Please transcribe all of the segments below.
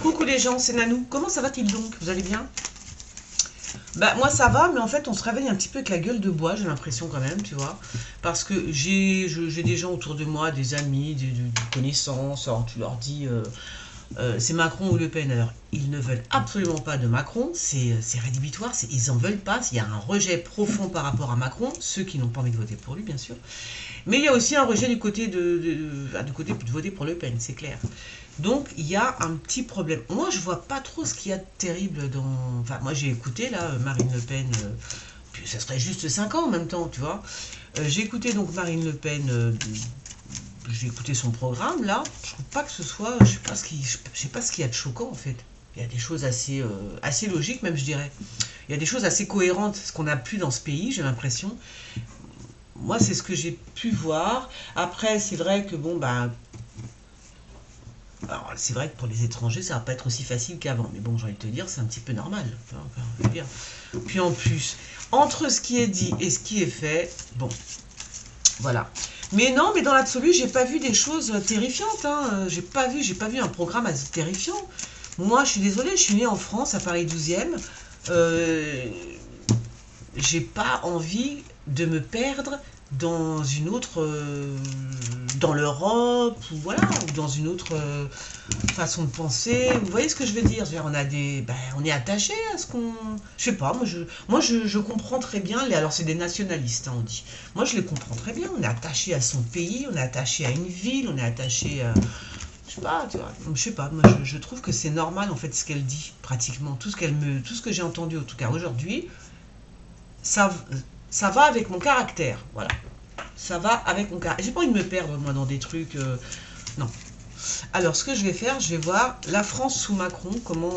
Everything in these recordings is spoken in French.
Coucou les gens, c'est Nanou. Comment ça va-t-il donc? Vous allez bien? Bah moi ça va, mais en fait on se réveille un petit peu avec la gueule de bois, j'ai l'impression quand même, tu vois. Parce que j'ai des gens autour de moi, des amis, des connaissances, alors tu leur dis c'est Macron ou Le Pen. Alors ils ne veulent absolument pas de Macron, c'est rédhibitoire, ils en veulent pas, il y a un rejet profond par rapport à Macron, ceux qui n'ont pas envie de voter pour lui bien sûr. Mais il y a aussi un rejet du côté du côté de voter pour Le Pen, c'est clair. Donc il y a un petit problème. Moi je vois pas trop ce qu'il y a de terrible dans... Enfin moi j'ai écouté là Marine Le Pen, puis ça serait juste 5 ans en même temps, tu vois. J'ai écouté donc Marine Le Pen, j'ai écouté son programme là. Je trouve pas que ce soit... Je sais pas ce qu'il y a de choquant en fait. Il y a des choses assez logiques même je dirais. Il y a des choses assez cohérentes, ce qu'on n'a plus dans ce pays j'ai l'impression. Moi c'est ce que j'ai pu voir. Après c'est vrai que bon bah... Alors, c'est vrai que pour les étrangers, ça va pas être aussi facile qu'avant. Mais bon, j'ai envie de te dire, c'est un petit peu normal. Enfin, dire. Puis en plus, entre ce qui est dit et ce qui est fait, bon, voilà. Mais non, mais dans l'absolu, j'ai pas vu des choses terrifiantes. Hein. J'ai pas vu un programme assez terrifiant. Moi, je suis désolée, je suis née en France, à Paris 12e. J'ai pas envie de me perdre dans une autre dans l'Europe ou voilà ou dans une autre façon de penser, vous voyez ce que je veux dire, on a des on est attaché à ce qu'on, je sais pas, je comprends très bien alors c'est des nationalistes hein, on dit, moi je les comprends très bien, on est attaché à son pays, on est attaché à une ville, on est attaché à je sais pas, tu vois, je sais pas, moi je trouve que c'est normal en fait ce qu'elle dit pratiquement, tout ce que j'ai entendu en tout cas aujourd'hui, ça va avec mon caractère, voilà. Ça va avec mon caractère. J'ai pas envie de me perdre, moi, dans des trucs... non. Alors, ce que je vais faire, je vais voir la France sous Macron, comment...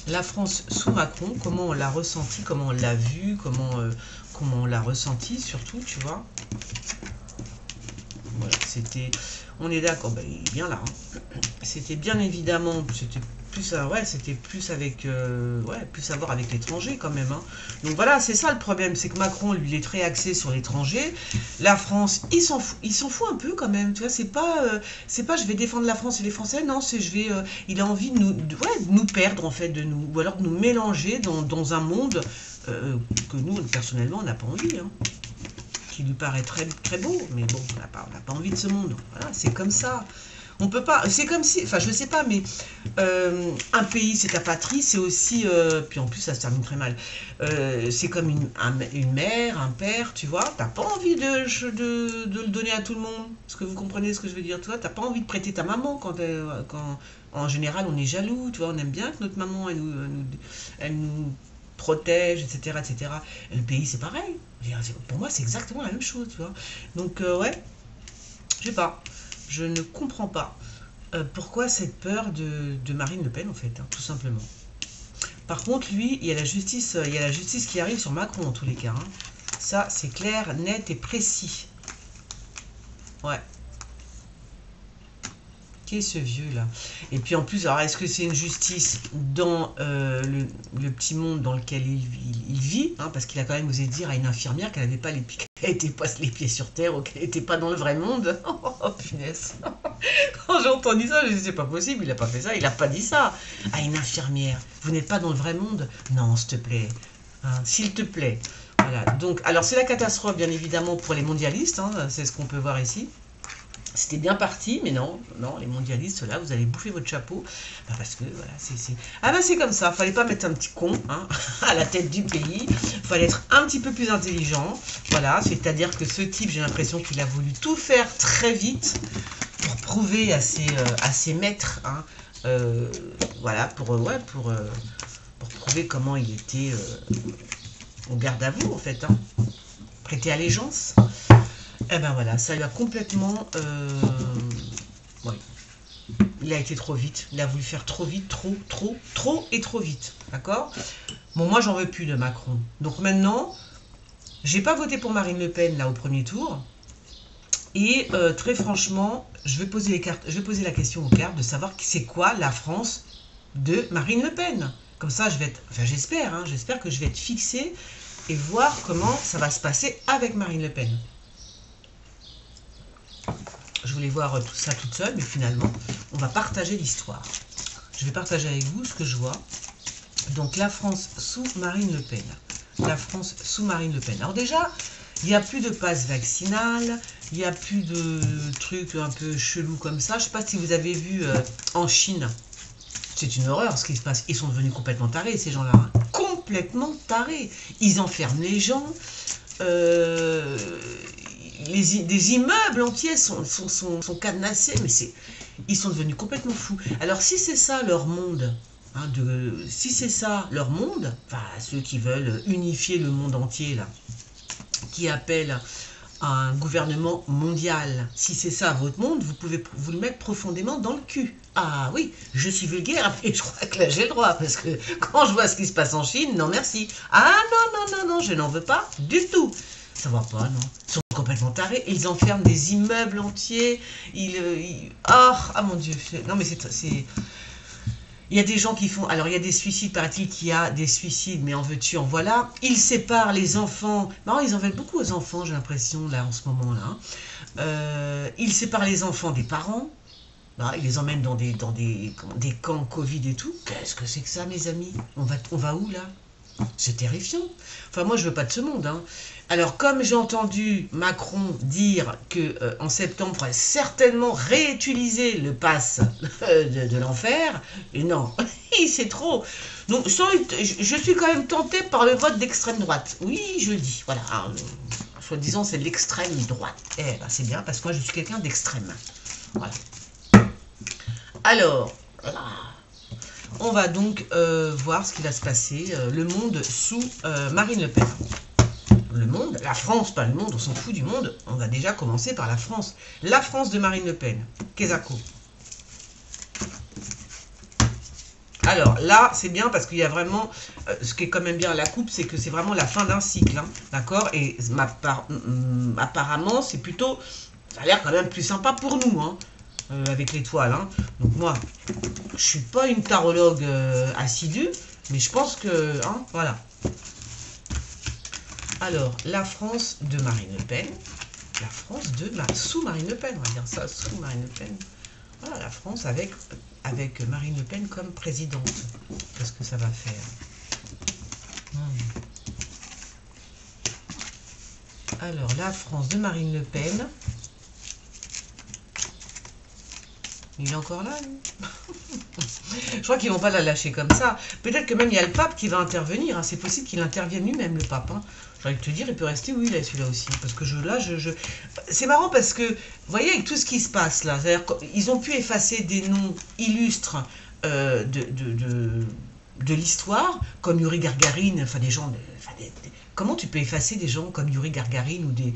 la France sous Macron, comment on l'a ressenti, comment on l'a vu, comment on l'a ressenti, surtout, tu vois. Voilà, c'était... On est d'accord, ben, il est bien là. Hein. C'était bien évidemment... C'était plus, ouais, c'était plus avec... ouais, plus à voir avec l'étranger quand même. Hein. Donc voilà, c'est ça le problème, c'est que Macron, lui, il est très axé sur l'étranger. La France, il s'en fout un peu quand même. Tu vois, c'est pas je vais défendre la France et les Français, non, c'est il a envie de nous perdre en fait, ou alors de nous mélanger dans un monde que nous, personnellement, on n'a pas envie. Hein. Qui lui paraît très, très beau, mais bon, on n'a pas envie de ce monde. Voilà, c'est comme ça. On peut pas, c'est comme si, enfin je sais pas, mais un pays c'est ta patrie, c'est aussi, puis en plus ça se termine très mal, c'est comme une mère, un père, tu vois, t'as pas envie de le donner à tout le monde, est-ce que vous comprenez ce que je veux dire, tu vois, t'as pas envie de prêter ta maman quand en général on est jaloux, tu vois, on aime bien que notre maman elle nous protège, etc., etc. Et le pays c'est pareil, pour moi c'est exactement la même chose, tu vois, donc ouais, je sais pas. Je ne comprends pas pourquoi cette peur de Marine Le Pen, en fait, hein, tout simplement. Par contre, lui, il y a la justice qui arrive sur Macron, en tous les cas. Hein. Ça, c'est clair, net et précis. Ouais. Qui est ce vieux-là? Et puis en plus, alors est-ce que c'est une justice dans le petit monde dans lequel il vit hein, parce qu'il a quand même osé dire à une infirmière qu'elle n'avait pas les pieds, qu'elle n'était pas les pieds sur terre ou qu'elle n'était pas dans le vrai monde. Oh punaise. Quand j'ai entendu ça, je me dit c'est pas possible, il n'a pas fait ça, il n'a pas dit ça à une infirmière. Vous n'êtes pas dans le vrai monde? Non, s'il te plaît. Hein, s'il te plaît. Voilà. Donc, alors c'est la catastrophe, bien évidemment, pour les mondialistes, hein, c'est ce qu'on peut voir ici. C'était bien parti, mais non, les mondialistes, là, vous allez bouffer votre chapeau, parce que, voilà, ah ben c'est comme ça, fallait pas mettre un petit con, hein, à la tête du pays, fallait être un petit peu plus intelligent, voilà, c'est-à-dire que ce type, j'ai l'impression qu'il a voulu tout faire très vite, pour prouver à ses maîtres, hein, voilà, pour prouver comment il était au garde à vous, en fait, hein, prêter allégeance. Eh ben voilà, ça lui a complètement... ouais. Il a été trop vite. Il a voulu faire trop vite, trop et trop vite. D'accord? Bon, moi, j'en veux plus de Macron. Donc maintenant, j'ai pas voté pour Marine Le Pen, là, au premier tour. Et très franchement, je vais poser la question aux cartes de savoir c'est quoi la France de Marine Le Pen. Comme ça, je vais être... Enfin, j'espère, hein, j'espère que je vais être fixée et voir comment ça va se passer avec Marine Le Pen. Je voulais voir tout ça toute seule, mais finalement, on va partager l'histoire. je vais partager avec vous ce que je vois. Donc la France sous Marine Le Pen. La France sous Marine Le Pen. Alors déjà, il n'y a plus de passe vaccinal, il n'y a plus de trucs un peu chelous comme ça. Je ne sais pas si vous avez vu en Chine, c'est une horreur ce qui se passe. Ils sont devenus complètement tarés, ces gens-là. Hein. Complètement tarés. Ils enferment les gens. Des immeubles entiers sont cadenassés, mais ils sont devenus complètement fous. Alors si c'est ça leur monde, hein, si c'est ça leur monde, enfin ceux qui veulent unifier le monde entier là, qui appellent à un gouvernement mondial, si c'est ça votre monde, vous pouvez vous le mettre profondément dans le cul. Ah oui, je suis vulgaire, mais je crois que là j'ai le droit, parce que quand je vois ce qui se passe en Chine, non merci. Ah non, je n'en veux pas du tout. Ça va pas, non. Ils sont complètement tarés. Ils enferment des immeubles entiers. Ah mon Dieu. Non, mais c'est... Il y a des gens qui font... Alors, il y a des suicides, paraît-il qu'il y a des suicides, mais en veux-tu, en voilà. Ils séparent les enfants. Non, ils en veulent beaucoup aux enfants, j'ai l'impression, là, en ce moment-là. Ils séparent les enfants des parents. Là, ils les emmènent dans des camps Covid et tout. Qu'est-ce que c'est que ça, mes amis? On va où, là? C'est terrifiant. Enfin, moi, je veux pas de ce monde. Hein. Alors, comme j'ai entendu Macron dire que en septembre, il faudrait certainement réutiliser le pass de l'enfer, et non, c'est trop. Donc, je suis quand même tentée par le vote d'extrême droite. Oui, je le dis. Voilà. Soi-disant, c'est l'extrême droite. Eh ben, c'est bien, parce que moi, je suis quelqu'un d'extrême. Voilà. Alors, on va donc voir ce qui va se passer. Le monde sous Marine Le Pen. Le monde, la France, pas le monde, on s'en fout du monde. On va déjà commencer par la France. La France de Marine Le Pen. Kezako. Alors là, c'est bien parce qu'il y a vraiment... ce qui est quand même bien à la coupe, c'est que c'est vraiment la fin d'un cycle. Hein, d'accord? Et apparemment, c'est plutôt... Ça a l'air quand même plus sympa pour nous, hein, avec l'étoile. Hein. Donc moi, je suis pas une tarologue assidue, mais je pense que... Hein, voilà. Alors, la France de Marine Le Pen. La France sous Marine Le Pen, on va dire ça, sous Marine Le Pen. Voilà, la France avec Marine Le Pen comme présidente. Qu'est-ce que ça va faire? Alors, la France de Marine Le Pen. Il est encore là, lui. Je crois qu'ils vont pas la lâcher comme ça. Peut-être que même il y a le pape qui va intervenir. Hein. C'est possible qu'il intervienne lui-même, le pape. Hein. J'ai envie de te dire, il peut rester, oui, là, celui-là aussi. Parce que c'est marrant parce que, vous voyez, avec tout ce qui se passe là, c'est-à-dire qu'ils ont pu effacer des noms illustres de l'histoire, comme Yuri Gagarin, enfin des gens... comment tu peux effacer des gens comme Yuri Gagarin ou des...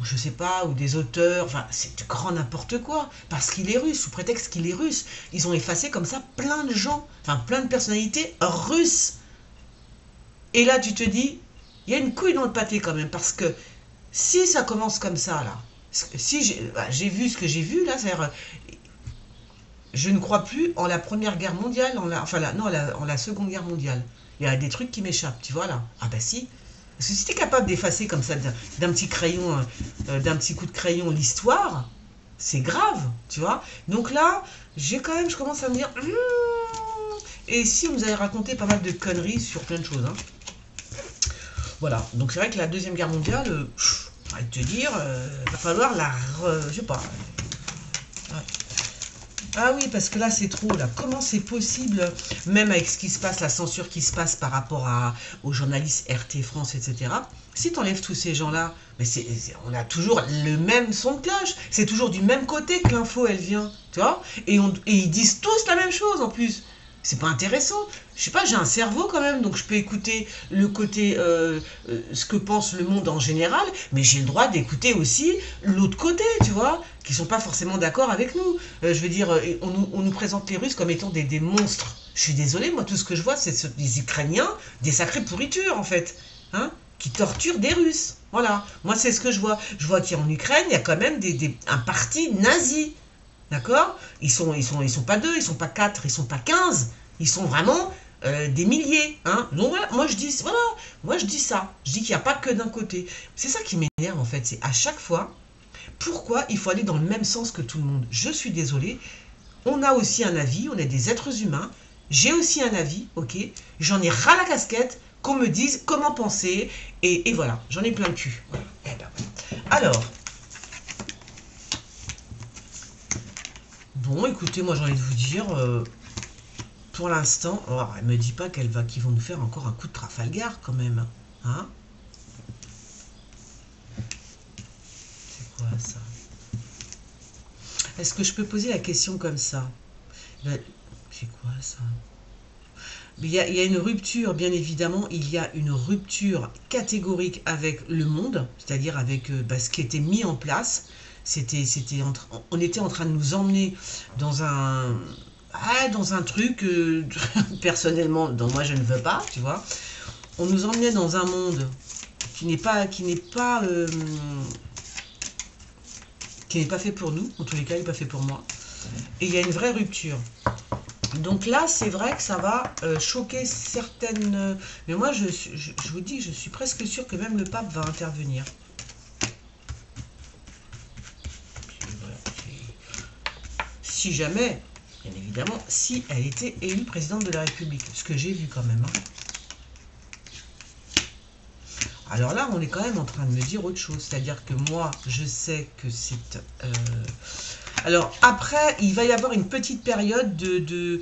je sais pas, ou des auteurs, enfin, c'est du grand n'importe quoi, parce qu'il est russe, sous prétexte qu'il est russe. Ils ont effacé comme ça plein de gens, enfin, plein de personnalités russes. Et là, tu te dis, il y a une couille dans le pâté quand même, parce que si ça commence comme ça, là, si j'ai vu ce que j'ai vu, là, c'est-à-dire, je ne crois plus en la Première Guerre mondiale, en la Seconde Guerre mondiale. Il y a des trucs qui m'échappent, tu vois, là. Ah bah si. Parce que si tu es capable d'effacer comme ça d'un petit crayon, d'un petit coup de crayon l'histoire, c'est grave, tu vois. Donc là, je commence à me dire, et si on nous avait raconté pas mal de conneries sur plein de choses. Hein. Voilà, donc c'est vrai que la Deuxième Guerre mondiale, je vais te dire, va falloir je sais pas. Ouais. Ah oui, parce que là, c'est trop, là. Comment c'est possible, même avec ce qui se passe, la censure qui se passe par rapport aux journalistes RT France, etc. Si tu enlèves tous ces gens-là, mais on a toujours le même son de cloche. C'est toujours du même côté que l'info, elle vient, tu vois. Et ils disent tous la même chose, en plus. C'est pas intéressant. Je sais pas, j'ai un cerveau quand même, donc je peux écouter le côté, ce que pense le monde en général, mais j'ai le droit d'écouter aussi l'autre côté, tu vois, qui sont pas forcément d'accord avec nous. Je veux dire, on nous présente les Russes comme étant des monstres. Je suis désolée, moi tout ce que je vois, c'est des Ukrainiens, des sacrées pourritures en fait, hein, qui torturent des Russes. Voilà, moi c'est ce que je vois. Je vois qu'en Ukraine, il y a quand même un parti nazi. D'accord? Ils sont pas 2, ils sont pas 4, ils sont pas 15. Ils sont vraiment des milliers. Hein? Donc voilà, moi je dis ça. Je dis qu'il n'y a pas que d'un côté. C'est ça qui m'énerve en fait. C'est à chaque fois, pourquoi il faut aller dans le même sens que tout le monde? Je suis désolée. on a aussi un avis, on est des êtres humains, j'ai aussi un avis, ok, j'en ai ras la casquette qu'on me dise comment penser, et voilà, j'en ai plein le cul. Voilà. Eh ben, voilà. Alors, bon, écoutez, moi j'ai envie de vous dire, pour l'instant, oh, elle me dit pas qu'ils vont nous faire encore un coup de Trafalgar quand même, hein? C'est quoi ça? Est-ce que je peux poser la question comme ça? C'est quoi ça? Il y a une rupture, bien évidemment, il y a une rupture catégorique avec le monde, c'est-à-dire avec ce qui était mis en place. On était en train de nous emmener dans dans un truc, personnellement, dont moi je ne veux pas, tu vois. On nous emmenait dans un monde qui n'est pas fait pour nous, en tous les cas, il n'est pas fait pour moi. Et il y a une vraie rupture. Donc là, c'est vrai que ça va choquer certaines... mais moi, je vous dis, je suis presque sûre que même le pape va intervenir. Si jamais, bien évidemment, si elle était élue présidente de la République. Ce que j'ai vu quand même. Hein. Alors là, on est quand même en train de me dire autre chose. C'est-à-dire que moi, je sais que c'est... Alors après, il va y avoir une petite période de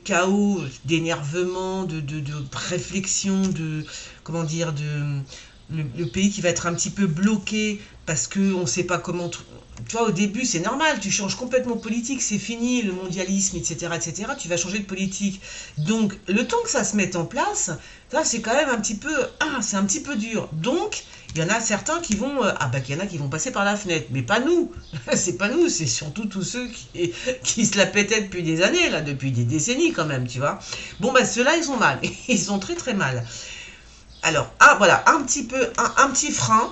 chaos, d'énervement, de réflexion, comment dire, le pays qui va être un petit peu bloqué parce qu'on ne sait pas comment... Tu vois, au début, c'est normal, tu changes complètement de politique, c'est fini, le mondialisme, etc., etc., tu vas changer de politique. Donc, le temps que ça se mette en place, ça, c'est quand même un petit peu... c'est un petit peu dur. Donc, il y en a certains qui vont... qu'il y en a qui vont passer par la fenêtre, mais pas nous. C'est pas nous, c'est surtout tous ceux qui se la pétaient depuis des années, là, depuis des décennies quand même, tu vois. Bon, ceux-là, ils sont mal. Ils sont très, très mal. Alors, voilà, un petit frein.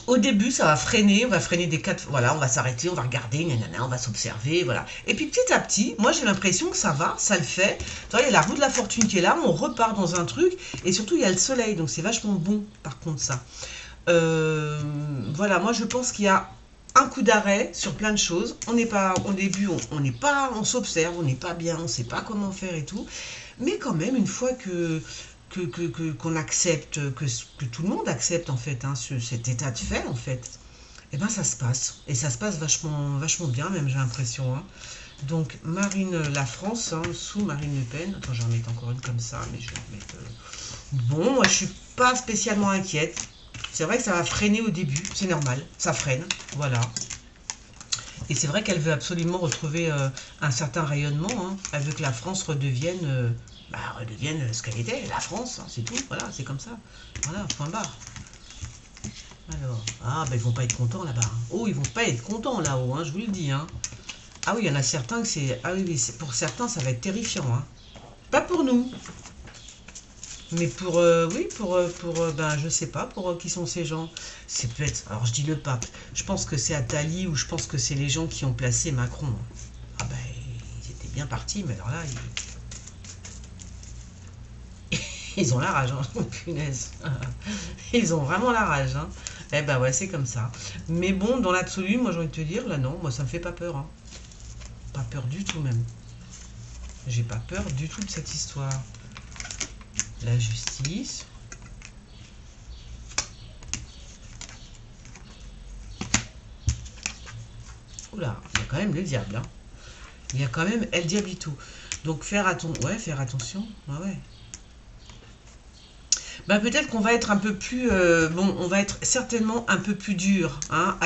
Au début, ça va freiner, on va freiner des quatre... Voilà, on va s'arrêter, on va regarder, on va s'observer, voilà. Et puis petit à petit, moi j'ai l'impression que ça va, ça le fait. Tu vois, il y a la roue de la fortune qui est là, on repart dans un truc, et surtout il y a le soleil, donc c'est vachement bon par contre ça. Voilà, moi je pense qu'il y a un coup d'arrêt sur plein de choses. On n'est pas, au début, on s'observe, on n'est pas bien, on ne sait pas comment faire et tout. Mais quand même, une fois qu'on accepte, que tout le monde accepte en fait cet état de fait en fait, et ben ça se passe. Et ça se passe vachement, vachement bien même j'ai l'impression. Hein. Donc Marine la France, sous Marine Le Pen. Attends, j'en mets encore une comme ça, mais je vais en mettre... Bon, moi je suis pas spécialement inquiète. C'est vrai que ça va freiner au début, c'est normal, ça freine, voilà. Et c'est vrai qu'elle veut absolument retrouver un certain rayonnement. Hein. Elle veut que la France redevienne... redevienne ce qu'elle était, la France, hein, c'est tout, voilà, c'est comme ça. Voilà, point barre. Alors, ils vont pas être contents là-bas. Oh, ils vont pas être contents là-haut, hein, je vous le dis. Hein. Ah oui, il y en a certains que c'est... Ah oui, pour certains, ça va être terrifiant. Hein. Pas pour nous. Mais pour... je sais pas, pour qui sont ces gens. C'est peut-être... Alors, je dis le pape. Je pense que c'est Attali ou je pense que c'est les gens qui ont placé Macron. Ah ils étaient bien partis, mais alors là... Ils ont la rage, hein. Punaise. Ils ont vraiment la rage. Hein. Eh ben ouais, c'est comme ça. Mais bon, dans l'absolu, moi j'ai envie de te dire, là non, moi ça me fait pas peur. Hein. Pas peur du tout même. J'ai pas peur du tout de cette histoire. La justice. Oula, il y a quand même le diable. Hein. Il y a quand même El Diablito. Donc faire attention. Ah ouais. Peut-être qu'on va être un peu plus... on va être certainement un peu plus dur hein,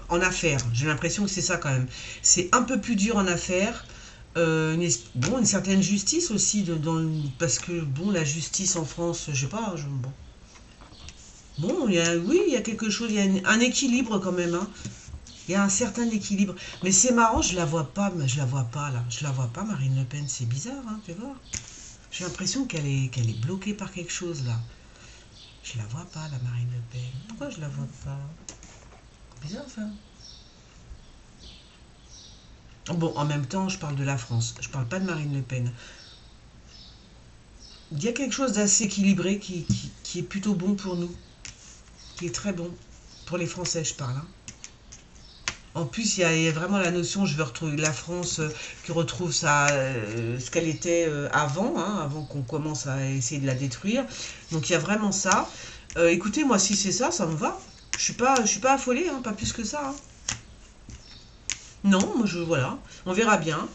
en affaires. J'ai l'impression que c'est ça quand même. C'est un peu plus dur en affaires. Une certaine justice aussi. Parce que, la justice en France, je sais pas... il y a quelque chose, il y a un équilibre quand même. Hein. Il y a un certain équilibre. Mais c'est marrant, je la vois pas là. Je la vois pas, Marine Le Pen. C'est bizarre, hein, tu vois. J'ai l'impression qu'elle est bloquée par quelque chose là. Je la vois pas, la Marine Le Pen. Pourquoi je la vois pas? Bizarre ça. Bon, en même temps, je parle de la France. Je parle pas de Marine Le Pen. Il y a quelque chose d'assez équilibré qui est plutôt bon pour nous. Qui est très bon. Pour les Français, je parle. Hein. En plus, il y a vraiment la notion, je veux retrouver la France qui retrouve ce qu'elle était avant, hein, avant qu'on commence à essayer de la détruire. Donc il y a vraiment ça. Écoutez, moi, si c'est ça, ça me va. Je suis pas affolée, hein, pas plus que ça, hein. Non, moi, voilà, on verra bien.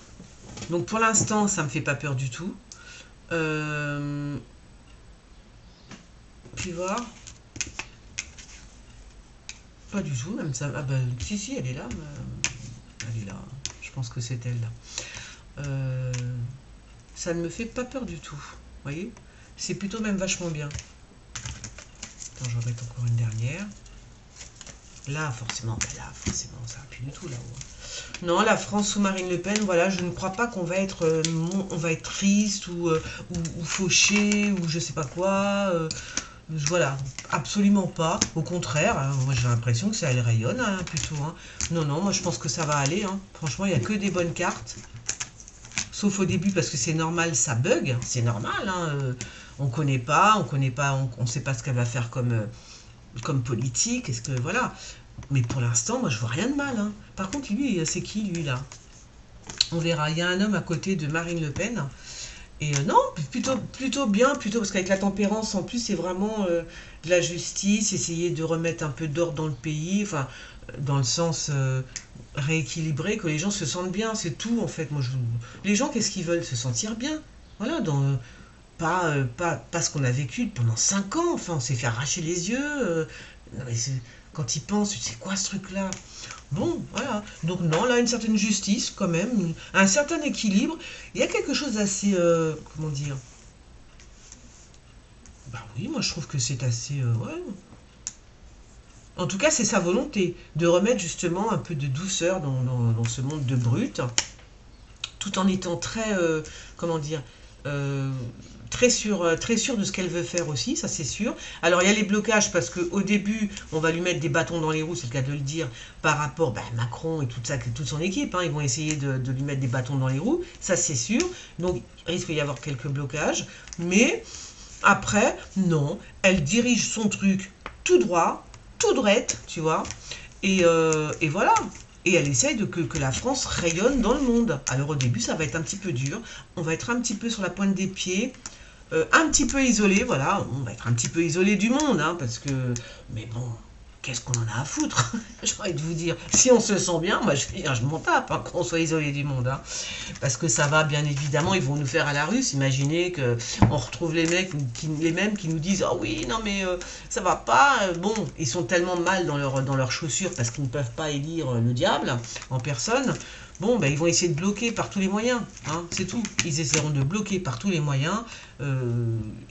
Donc pour l'instant, ça me fait pas peur du tout. Euh, Puis voir. Pas du tout, même ça. Ah ben, si, elle est là. Elle est là. Je pense que c'est elle, là. Euh, Ça ne me fait pas peur du tout. Vous voyez? C'est plutôt même vachement bien. Attends, je vais mettre encore une dernière. Là, forcément, ça va plus du tout, là-haut. Non, la France sous Marine Le Pen, voilà, je ne crois pas qu'on va être, on va être triste ou fauché ou je sais pas quoi. Voilà, absolument pas. Au contraire, hein, moi j'ai l'impression que ça elle rayonne hein, plutôt. Hein. Non, non, moi je pense que ça va aller. Hein. Franchement, il n'y a que des bonnes cartes. Sauf au début parce que c'est normal, ça bug. C'est normal. Hein, on connaît pas, on sait pas ce qu'elle va faire comme politique. Est-ce que voilà. Mais pour l'instant, moi je vois rien de mal. Hein. Par contre, lui, c'est qui lui là? On verra. Il y a un homme à côté de Marine Le Pen. Et non, plutôt bien, plutôt parce qu'avec la tempérance, en plus, c'est vraiment de la justice, essayer de remettre un peu d'ordre dans le pays, enfin, dans le sens rééquilibré, que les gens se sentent bien, c'est tout, en fait. Les gens, qu'est-ce qu'ils veulent? Se sentir bien. Voilà, pas ce qu'on a vécu pendant 5 ans, enfin, on s'est fait arracher les yeux. Non, mais quand ils pensent, c'est quoi ce truc-là? Bon, voilà. Donc non, là, une certaine justice, quand même, un certain équilibre. Il y a quelque chose d'assez, comment dire? Bah oui, moi je trouve que c'est assez, ouais. En tout cas, c'est sa volonté de remettre justement un peu de douceur dans ce monde de brut, tout en étant très, comment dire, euh, très sûr de ce qu'elle veut faire aussi, ça c'est sûr. Alors il y a les blocages parce qu'au début, on va lui mettre des bâtons dans les roues, c'est le cas de le dire, par rapport à Macron et toute son équipe, hein, ils vont essayer de lui mettre des bâtons dans les roues, ça c'est sûr. Donc il risque d'y avoir quelques blocages, mais après, non, elle dirige son truc tout droit, tout droite, tu vois, et voilà. Et elle essaye que la France rayonne dans le monde. Alors au début, ça va être un petit peu dur. On va être un petit peu sur la pointe des pieds, un petit peu isolé, voilà. On va être un petit peu isolé du monde, hein, parce que... Mais bon, qu'est-ce qu'on en a à foutre? J'ai envie de vous dire. Si on se sent bien, moi je m'en tape, hein, qu'on soit isolé du monde. Hein. Parce que ça va, bien évidemment, ils vont nous faire à la russe. Imaginez qu'on retrouve les mecs, les mêmes qui nous disent « Ah oui, non mais ça va pas. » Bon, ils sont tellement mal dans leurs chaussures parce qu'ils ne peuvent pas élire le diable en personne. Bon, ben, ils vont essayer de bloquer par tous les moyens, hein, c'est tout. Ils essaieront de bloquer par tous les moyens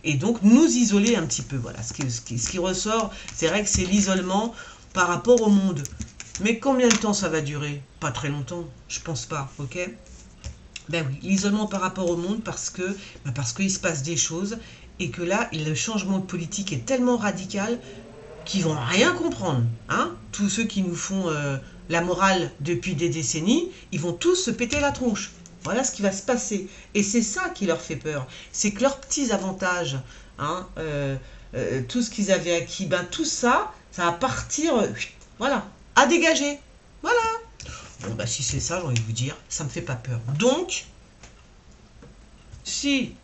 et donc nous isoler un petit peu. Voilà, ce qui ressort, c'est vrai que c'est l'isolement par rapport au monde. Mais combien de temps ça va durer? Pas très longtemps, je pense pas, ok? Ben oui, l'isolement par rapport au monde parce qu'il se passe des choses et que là, le changement de politique est tellement radical qu'ils vont rien comprendre. Hein. Tous ceux qui nous font la morale depuis des décennies, ils vont tous se péter la tronche. Voilà ce qui va se passer. Et c'est ça qui leur fait peur. C'est que leurs petits avantages, hein, tout ce qu'ils avaient acquis, ben tout ça, ça va partir, voilà, à dégager. Voilà. Bon, bah, si c'est ça, j'ai envie de vous dire, ça me fait pas peur. Donc, si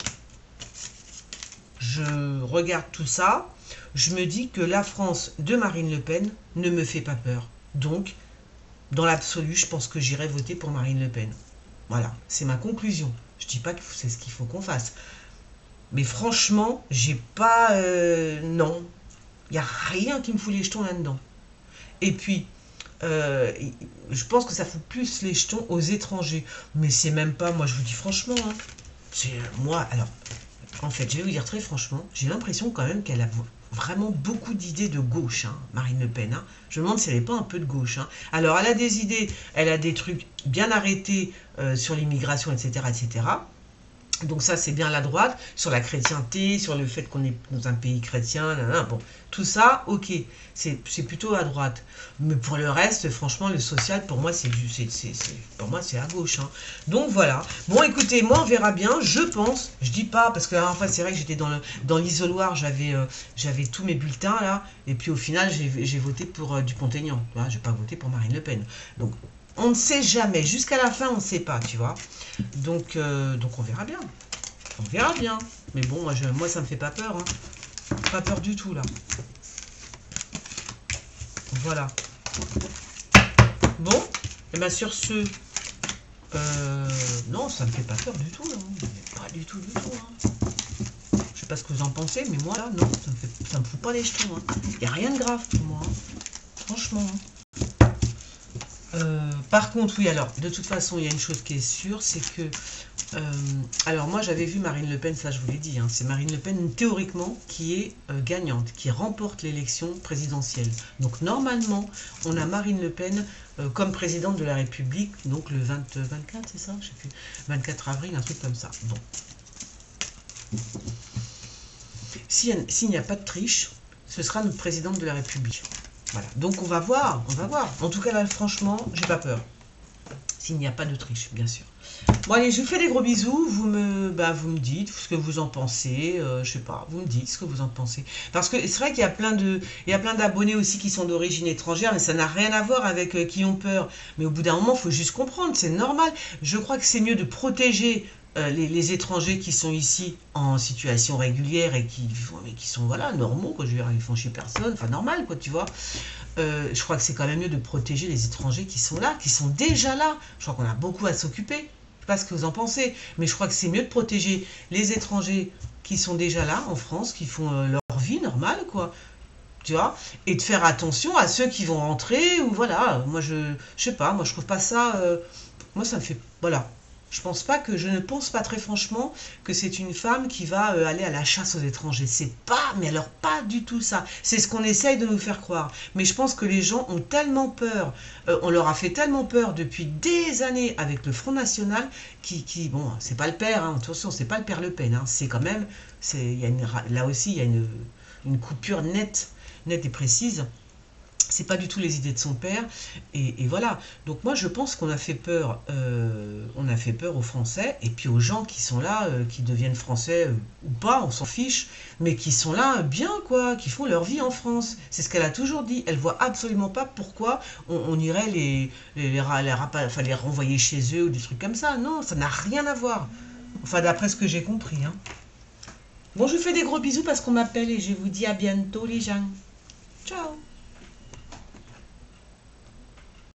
je regarde tout ça, je me dis que la France de Marine Le Pen ne me fait pas peur. Donc, dans l'absolu, je pense que j'irai voter pour Marine Le Pen. Voilà, c'est ma conclusion. Je dis pas que c'est ce qu'il faut qu'on fasse. Mais franchement, j'ai pas... non, il n'y a rien qui me fout les jetons là-dedans. Et puis, je pense que ça fout plus les jetons aux étrangers. Mais c'est même pas, moi je vous dis franchement, hein, c'est moi, alors, en fait, je vais vous dire très franchement, j'ai l'impression quand même qu'elle a vraiment beaucoup d'idées de gauche, hein, Marine Le Pen. Hein. Je me demande si elle n'est pas un peu de gauche. Hein. Alors, elle a des idées, elle a des trucs bien arrêtés sur l'immigration, etc., etc. Donc ça, c'est bien la droite, sur la chrétienté, sur le fait qu'on est dans un pays chrétien, nanana, bon, tout ça, ok, c'est plutôt à droite. Mais pour le reste, franchement, le social, pour moi, pour moi, c'est à gauche. Hein. Donc voilà. Bon, écoutez, moi, on verra bien, je pense, je dis pas, parce que la dernière fois, c'est vrai que j'étais dans l'isoloir, j'avais tous mes bulletins, là, et puis au final, j'ai voté pour Dupont-Aignan. Voilà, j'ai pas voté pour Marine Le Pen. Donc, on ne sait jamais, jusqu'à la fin, on ne sait pas, tu vois. Donc on verra bien. On verra bien. Mais bon, moi ça me fait pas peur. Hein. Pas peur du tout, là. Voilà. Bon, et bien sur ce... non, ça me fait pas peur du tout, là. Pas du tout, Hein. Je sais pas ce que vous en pensez, mais moi, là, non, ça me fout pas les jetons. Hein. Y a rien de grave pour moi. Hein. Franchement. Hein. Par contre, oui, alors, de toute façon, il y a une chose qui est sûre, c'est que... alors, moi, j'avais vu Marine Le Pen, ça je vous l'ai dit, hein, c'est Marine Le Pen, théoriquement, qui est gagnante, qui remporte l'élection présidentielle. Donc, normalement, on a Marine Le Pen comme présidente de la République, donc le 24, c'est ça? Je sais plus, 24 avril, un truc comme ça. Bon. S'il n'y a pas de triche, ce sera notre présidente de la République. Voilà, donc on va voir, on va voir. En tout cas, là, franchement, j'ai pas peur. S'il n'y a pas de triche, bien sûr. Bon, allez, je vous fais des gros bisous. Vous me dites ce que vous en pensez. Je sais pas, vous me dites ce que vous en pensez. Parce que c'est vrai qu'il y a plein d'abonnés aussi qui sont d'origine étrangère, mais ça n'a rien à voir avec qui ont peur. Mais au bout d'un moment, il faut juste comprendre, c'est normal. Je crois que c'est mieux de protéger les étrangers qui sont ici en situation régulière et qui sont voilà, normaux, quoi, je veux dire, ils font chez personne, enfin normal, quoi, tu vois. Je crois que c'est quand même mieux de protéger les étrangers qui sont là, qui sont déjà là. Je crois qu'on a beaucoup à s'occuper. Je ne sais pas ce que vous en pensez, mais je crois que c'est mieux de protéger les étrangers qui sont déjà là en France, qui font leur vie normale, quoi. Tu vois, et de faire attention à ceux qui vont rentrer, ou voilà, moi je sais pas, moi je trouve pas ça, moi ça me fait, voilà, je ne pense pas très franchement que c'est une femme qui va aller à la chasse aux étrangers. C'est pas, mais alors pas du tout ça. C'est ce qu'on essaye de nous faire croire. Mais je pense que les gens ont tellement peur, on leur a fait tellement peur depuis des années avec le Front National, bon, c'est pas le père, hein, attention, c'est pas le père Le Pen, hein, c'est quand même, là aussi, il y a une coupure nette et précise. C'est pas du tout les idées de son père, et voilà. Donc moi je pense qu'on a fait peur, aux Français, et puis aux gens qui sont là, qui deviennent Français ou pas, on s'en fiche, mais qui sont là bien, quoi, qui font leur vie en France. C'est ce qu'elle a toujours dit. Elle voit absolument pas pourquoi on irait les renvoyer chez eux ou des trucs comme ça. Non, ça n'a rien à voir. Enfin, d'après ce que j'ai compris. Hein. Bon, je vous fais des gros bisous parce qu'on m'appelle et je vous dis à bientôt les gens. Ciao.